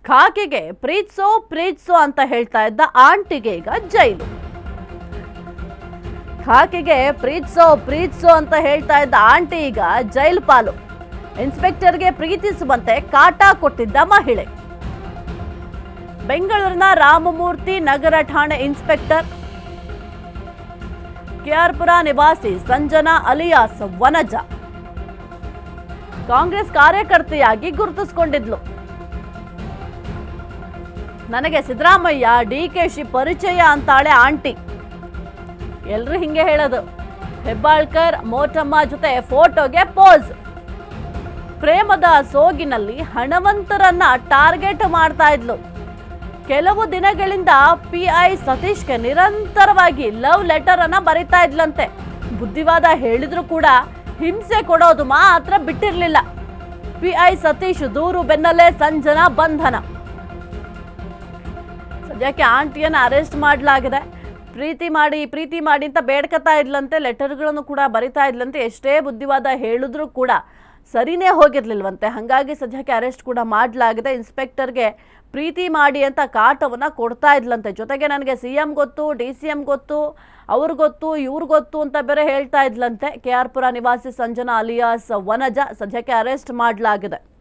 ಖಾಕಿಗೆ ಪ್ರೀತ್ಸೋ ಪ್ರೀತ್ಸೋ ಅಂತ ಹೇಳ್ತಾ ಇದ್ದ ಆಂಟಿಗೆ ಈಗ ಜೈಲು. ಖಾಕಿಗೆ ಪ್ರೀತ್ಸೋ ಪ್ರೀತ್ಸೋ ಅಂತ ಹೇಳ್ತಾ ಇದ್ದ ಆಂಟಿ ಈಗ ಜೈಲು ಪಾಲು. ಇನ್ಸ್ಪೆಕ್ಟರ್ಗೆ ಪ್ರೀತಿಸುವಂತೆ ಕಾಟ ಕೊಟ್ಟಿದ್ದ ಮಹಿಳೆ. ಬೆಂಗಳೂರಿನ ರಾಮಮೂರ್ತಿ ನಗರ ಠಾಣೆ ಇನ್ಸ್ಪೆಕ್ಟರ್ ಕೆಆರ್ಪುರ ನಿವಾಸಿ ಸಂಜನಾ ಅಲಿಯಾಸ್ ವನಜಾ ಕಾಂಗ್ರೆಸ್ ಕಾರ್ಯಕರ್ತೆಯಾಗಿ ಗುರುತಿಸಿಕೊಂಡಿದ್ಲು. ನನಗೆ ಸಿದ್ದರಾಮಯ್ಯ ಡಿಕೆಶಿ ಪರಿಚಯ ಅಂತಾಳೆ ಆಂಟಿ. ಎಲ್ರು ಹಿಂಗೆ ಹೇಳೋದು. ಹೆಬ್ಬಾಳ್ಕರ್ ಮೋಟಮ್ಮ ಜೊತೆ ಫೋಟೋಗೆ ಪೋಸ್. ಪ್ರೇಮದ ಸೋಗಿನಲ್ಲಿ ಹಣವಂತರನ್ನ ಟಾರ್ಗೆಟ್ ಮಾಡ್ತಾ ಇದ್ಲು. ಕೆಲವು ದಿನಗಳಿಂದ PI ಸತೀಶ್ಗೆ ನಿರಂತರವಾಗಿ ಲವ್ ಲೆಟರ್ ಅನ್ನ ಬರೀತಾ ಇದ್ಲಂತೆ. ಬುದ್ಧಿವಾದ ಹೇಳಿದ್ರು ಕೂಡ ಹಿಂಸೆ ಕೊಡೋದು ಮಾತ್ರ ಬಿಟ್ಟಿರ್ಲಿಲ್ಲ. PI ಸತೀಶ್ ದೂರು ಬೆನ್ನಲ್ಲೇ ಸಂಜನಾ ಬಂಧನ. ಸದ್ಯಕ್ಕೆ ಆಂಟಿಯನ್ನು ಅರೆಸ್ಟ್ ಮಾಡಲಾಗಿದೆ. ಪ್ರೀತಿ ಮಾಡಿ ಅಂತ ಬೇಡ್ಕತಾ ಇದ್ಲಂತೆ. ಲೆಟರ್ಗಳನ್ನು ಕೂಡ ಬರಿತಾ ಇದ್ಲಂತೆ. ಎಷ್ಟೇ ಬುದ್ಧಿವಾದ ಹೇಳಿದ್ರು ಕೂಡ ಸರಿನೇ ಹೋಗಿರ್ಲಿಲ್ವಂತೆ. ಹಾಗಾಗಿ ಸದ್ಯಕ್ಕೆ ಅರೆಸ್ಟ್ ಕೂಡ ಮಾಡಲಾಗಿದೆ. ಇನ್ಸ್ಪೆಕ್ಟರ್ಗೆ ಪ್ರೀತಿ ಮಾಡಿ ಅಂತ ಕಾಟವನ್ನ ಕೊಡ್ತಾ ಇದ್ಲಂತೆ. ಜೊತೆಗೆ ನನಗೆ CM ಗೊತ್ತು, DCM ಗೊತ್ತು, ಅವ್ರು ಗೊತ್ತು, ಇವ್ರು ಗೊತ್ತು ಅಂತ ಬೇರೆ ಹೇಳ್ತಾ ಇದ್ಲಂತೆ. KR ಪುರ ನಿವಾಸಿ ಸಂಜನಾ ಅಲಿಯಾಸ್ ವನಜಾ ಸದ್ಯಕ್ಕೆ ಅರೆಸ್ಟ್ ಮಾಡಲಾಗಿದೆ.